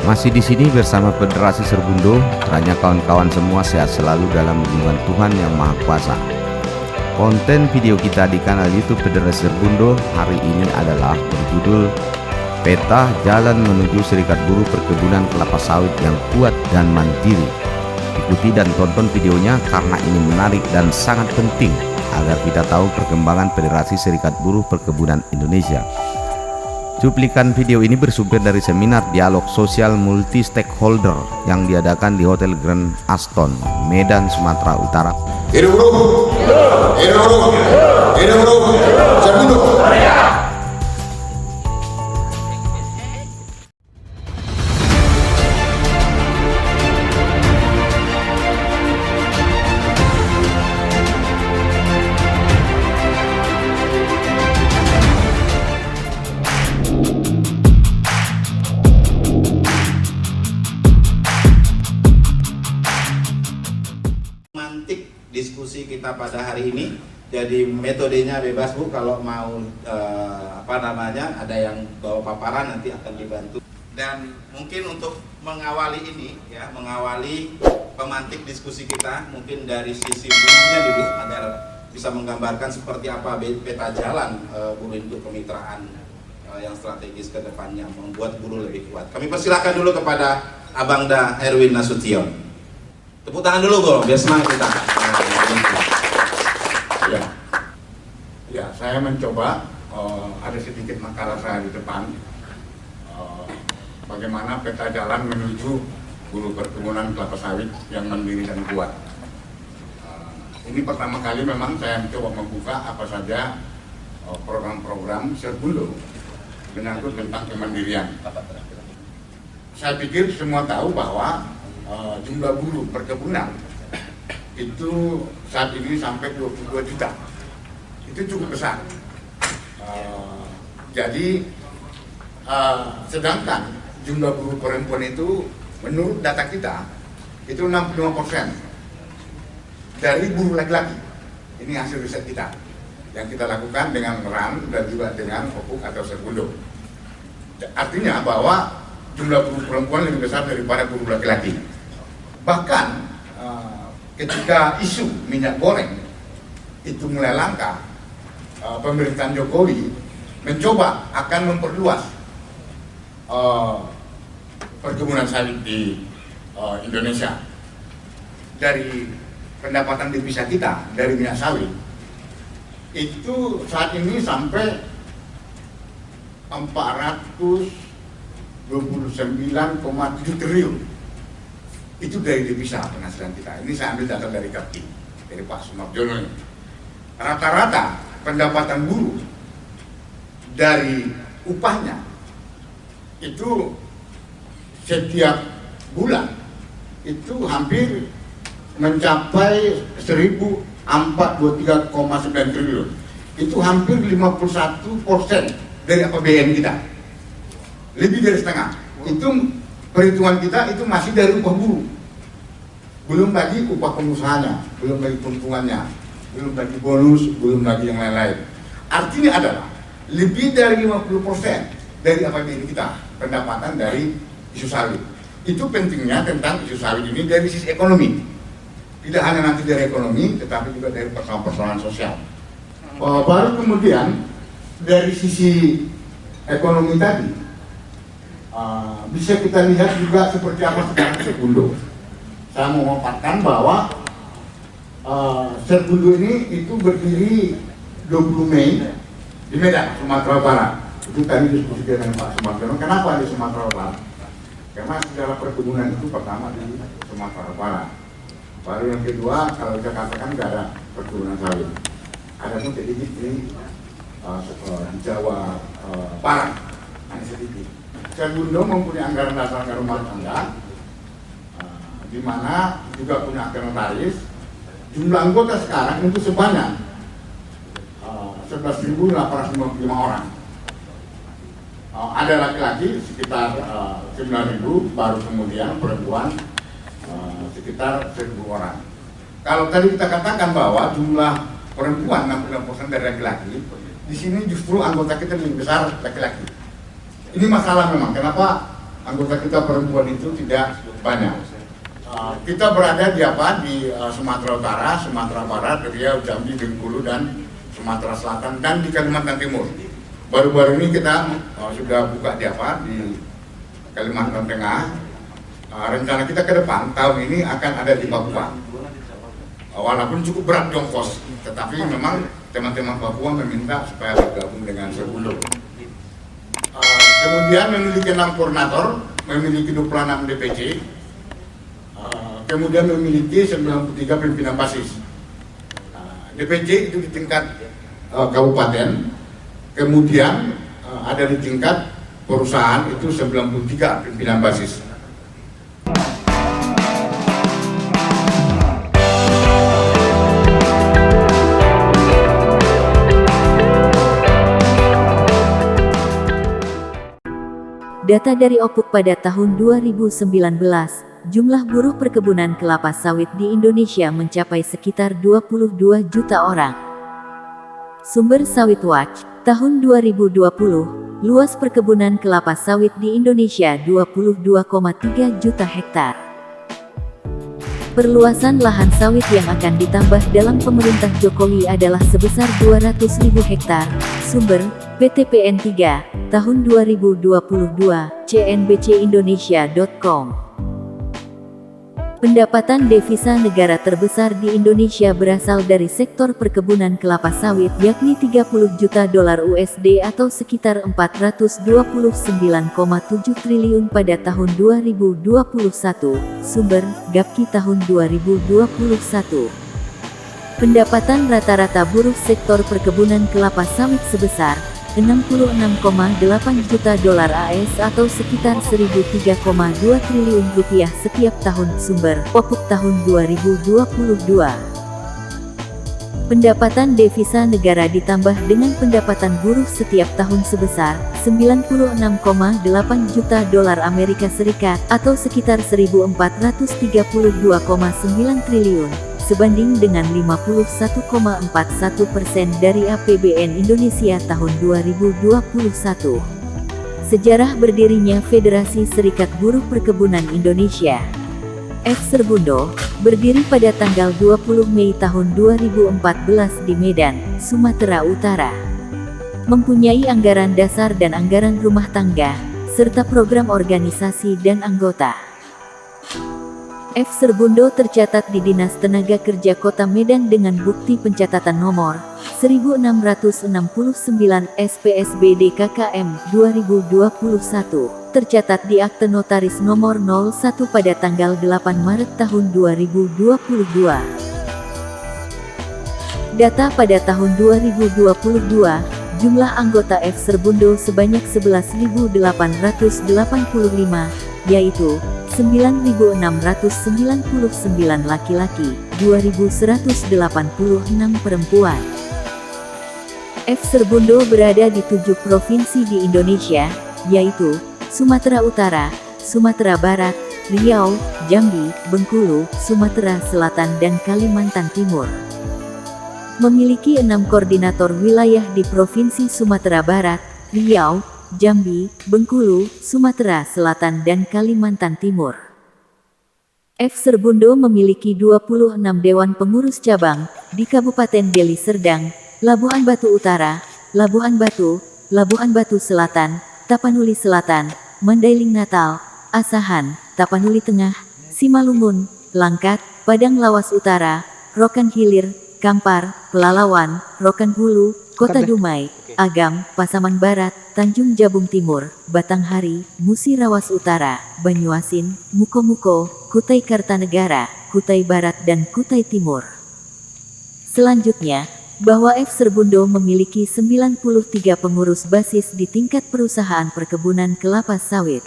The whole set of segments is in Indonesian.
Masih di sini bersama Federasi Serbundo, kiranya kawan-kawan semua sehat selalu dalam lindungan Tuhan Yang Maha Kuasa. Konten video kita di kanal YouTube Federasi Serbundo hari ini adalah berjudul Peta Jalan Menuju Serikat Buruh Perkebunan Kelapa Sawit yang Kuat dan Mandiri. Ikuti dan tonton videonya karena ini menarik dan sangat penting agar kita tahu perkembangan Federasi Serikat Buruh Perkebunan Indonesia. Cuplikan video ini bersumber dari seminar dialog sosial multi stakeholder yang diadakan di Hotel Grand Aston, Medan, Sumatera Utara. Hidup buruh, hidup buruh, hidup buruh, Serbundo. Diskusi kita pada hari ini, jadi metodenya bebas Bu, kalau mau ada yang bawa paparan nanti akan dibantu. Dan mungkin untuk mengawali ini ya, mengawali pemantik diskusi kita mungkin dari sisi buruhnya dulu agar bisa menggambarkan seperti apa peta jalan buruh untuk kemitraan yang strategis ke depannya membuat buruh lebih kuat. Kami persilahkan dulu kepada Abangda Erwin Nasution. Tepuk tangan dulu bro, biar semangat kita. Ya, saya mencoba ada sedikit makalah saya di depan bagaimana peta jalan menuju buruh perkebunan kelapa sawit yang mandiri dan kuat. Ini pertama kali memang saya mencoba membuka apa saja program-program Serbundo menyangkut tentang kemandirian. Saya pikir semua tahu bahwa jumlah buruh perkebunan itu saat ini sampai 22 juta. Itu cukup besar. Sedangkan jumlah buruh perempuan itu menurut data kita itu 65% dari buruh laki-laki. Ini hasil riset kita yang kita lakukan dengan RAN dan juga dengan FOKUK atau Serbundo. Artinya bahwa jumlah buruh perempuan lebih besar daripada buruh laki-laki. Bahkan ketika isu minyak goreng itu mulai langka, pemerintahan Jokowi mencoba akan memperluas perkebunan sawit di Indonesia. Dari pendapatan devisa kita dari minyak sawit itu saat ini sampai 429,7 triliun. Itu dari devisa penghasilan kita. Ini saya ambil data dari Kapti, dari Pak Sumarjono ini. Rata-rata pendapatan buruh dari upahnya itu setiap bulan itu hampir mencapai 1.043,9 triliun. Itu hampir 51% dari APBN kita. Lebih dari setengah. Itu perhitungan kita itu masih dari upah buruh. Belum lagi upah pengusahanya, belum lagi keuntungannya, belum lagi bonus, belum lagi yang lain-lain. Artinya adalah lebih dari 50% dari APBN kita pendapatan dari isu sawit. Itu pentingnya tentang isu sawit ini dari sisi ekonomi. Tidak hanya nanti dari ekonomi, tetapi juga dari persoalan-persoalan sosial. Baru kemudian dari sisi ekonomi tadi bisa kita lihat juga seperti apa sekarang Serbundo. Saya mau memaparkan bahwa Serbundo ini itu berdiri 20 Mei di Medan, Sumatera Barat. Itu tadi diskusi dengan Pak Sumarjono. Kenapa di Sumatera Barat? Karena sejarah perkebunan itu pertama di Sumatera Barat. Baru yang kedua, kalau kita katakan nggak ada perkebunan sawit. Ada pun sedikit di Jawa Barat, hanya sedikit. Serbundo mempunyai anggaran dasar anggaran rumah tangga, di mana juga punya akrenotaris. Jumlah anggota sekarang itu sebanyak 11.855 orang. Ada laki-laki sekitar 9.000, baru kemudian perempuan sekitar 1.000 orang. Kalau tadi kita katakan bahwa jumlah perempuan 60% dari laki-laki, di sini justru anggota kita lebih besar laki-laki. Ini masalah memang. Kenapa anggota kita perempuan itu tidak banyak. Kita berada di Sumatera Utara, Sumatera Barat, Riau, Jambi, Bengkulu, dan Sumatera Selatan, dan di Kalimantan Timur. Baru-baru ini kita sudah buka di Kalimantan Tengah. Rencana kita ke depan tahun ini akan ada di Papua. Walaupun cukup berat ongkos, tetapi memang teman-teman Papua meminta supaya bergabung dengan Serbundo. Kemudian memiliki 6 koordinator, memiliki 26 DPC, kemudian memiliki 93 pimpinan basis. DPC itu di tingkat kabupaten, kemudian ada di tingkat perusahaan itu 93 pimpinan basis. Data dari Opuk pada tahun 2019, jumlah buruh perkebunan kelapa sawit di Indonesia mencapai sekitar 22 juta orang. Sumber Sawit Watch, tahun 2020, luas perkebunan kelapa sawit di Indonesia 22,3 juta hektar. Perluasan lahan sawit yang akan ditambah dalam pemerintah Jokowi adalah sebesar 200.000 hektar. Sumber, PT PN3, tahun 2022, cnbcindonesia.com. Pendapatan devisa negara terbesar di Indonesia berasal dari sektor perkebunan kelapa sawit, yakni 30 juta dolar USD atau sekitar 429,7 triliun pada tahun 2021. Sumber, Gapki tahun 2021. Pendapatan rata-rata buruh sektor perkebunan kelapa sawit sebesar 66,8 juta dolar AS atau sekitar 1.003,2 triliun rupiah setiap tahun. Sumber, Opuk tahun 2022. Pendapatan devisa negara ditambah dengan pendapatan buruh setiap tahun sebesar 96,8 juta dolar Amerika Serikat atau sekitar 1.432,9 triliun. Sebanding dengan 51,41% dari APBN Indonesia tahun 2021. Sejarah berdirinya Federasi Serikat Buruh Perkebunan Indonesia (Serbundo) berdiri pada tanggal 20 Mei tahun 2014 di Medan, Sumatera Utara. Mempunyai anggaran dasar dan anggaran rumah tangga, serta program organisasi dan anggota. Serbundo tercatat di Dinas Tenaga Kerja Kota Medan dengan bukti pencatatan nomor 1669 SPSBD KKM 2021, tercatat di Akte Notaris nomor 01 pada tanggal 8 Maret tahun 2022. Data pada tahun 2022, jumlah anggota Serbundo sebanyak 11.885, yaitu 9.699 laki-laki, 2.186 perempuan. Serbundo berada di 7 provinsi di Indonesia, yaitu Sumatera Utara, Sumatera Barat, Riau, Jambi, Bengkulu, Sumatera Selatan dan Kalimantan Timur. Memiliki 6 koordinator wilayah di Provinsi Sumatera Barat, Riau, Jambi, Bengkulu, Sumatera Selatan dan Kalimantan Timur. Serbundo memiliki 26 Dewan Pengurus Cabang, di Kabupaten Deli Serdang, Labuhan Batu Utara, Labuhan Batu, Labuhan Batu Selatan, Tapanuli Selatan, Mandailing Natal, Asahan, Tapanuli Tengah, Simalungun, Langkat, Padang Lawas Utara, Rokan Hilir, Kampar, Pelalawan, Rokan Hulu, Kota Dumai, Agam, Pasaman Barat, Tanjung Jabung Timur, Batanghari, Musi Rawas Utara, Banyuasin, Mukomuko, Kutai Kartanegara, Kutai Barat dan Kutai Timur. Selanjutnya, bahwa Serbundo memiliki 93 pengurus basis di tingkat perusahaan perkebunan kelapa sawit.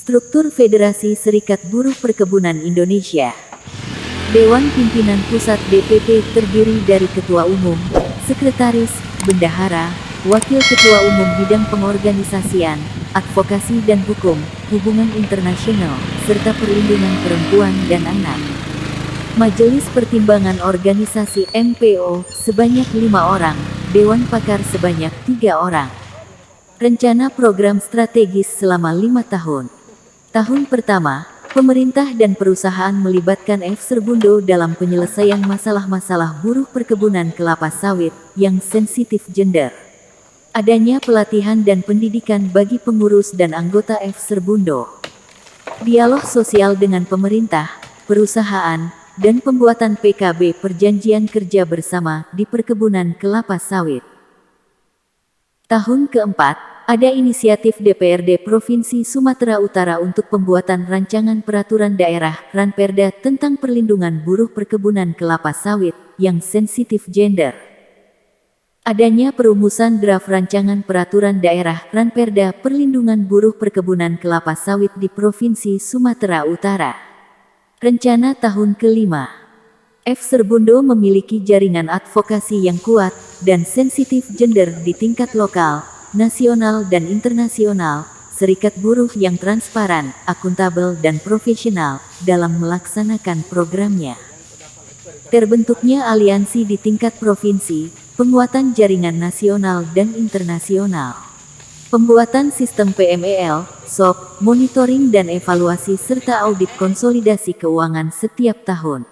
Struktur Federasi Serikat Buruh Perkebunan Indonesia. Dewan Pimpinan Pusat DPP terdiri dari Ketua Umum, Sekretaris, Bendahara, Wakil Ketua Umum Bidang Pengorganisasian, Advokasi dan Hukum, Hubungan Internasional, serta Perlindungan Perempuan dan Anak. Majelis Pertimbangan Organisasi MPO sebanyak 5 orang, Dewan Pakar sebanyak 3 orang. Rencana program strategis selama 5 tahun. Tahun pertama, pemerintah dan perusahaan melibatkan F. Serbundo dalam penyelesaian masalah-masalah buruh perkebunan kelapa sawit yang sensitif gender. Adanya pelatihan dan pendidikan bagi pengurus dan anggota F. Serbundo. Dialog sosial dengan pemerintah, perusahaan, dan pembuatan PKB perjanjian kerja bersama di perkebunan kelapa sawit. Tahun keempat, ada inisiatif DPRD Provinsi Sumatera Utara untuk pembuatan rancangan peraturan daerah Ranperda tentang perlindungan buruh perkebunan kelapa sawit yang sensitif gender. Adanya perumusan draft rancangan peraturan daerah Ranperda perlindungan buruh perkebunan kelapa sawit di Provinsi Sumatera Utara. Rencana tahun kelima. F. Serbundo memiliki jaringan advokasi yang kuat dan sensitif gender di tingkat lokal, nasional dan internasional, serikat buruh yang transparan, akuntabel dan profesional dalam melaksanakan programnya. Terbentuknya aliansi di tingkat provinsi, penguatan jaringan nasional dan internasional. Pembuatan sistem PMEL, SOP, monitoring dan evaluasi serta audit konsolidasi keuangan setiap tahun.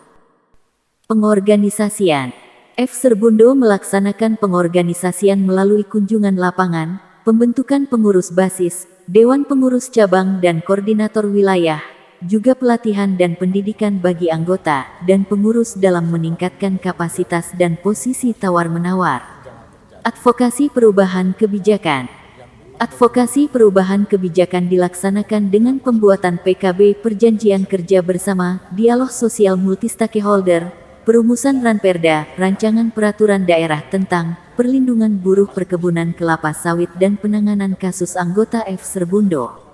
Pengorganisasian. F. Serbundo melaksanakan pengorganisasian melalui kunjungan lapangan, pembentukan pengurus basis, dewan pengurus cabang dan koordinator wilayah, juga pelatihan dan pendidikan bagi anggota dan pengurus dalam meningkatkan kapasitas dan posisi tawar-menawar. Advokasi perubahan kebijakan. Advokasi perubahan kebijakan dilaksanakan dengan pembuatan PKB perjanjian kerja bersama, dialog sosial multi-stakeholder, perumusan Ranperda, rancangan peraturan daerah tentang perlindungan buruh perkebunan kelapa sawit dan penanganan kasus anggota F. Serbundo.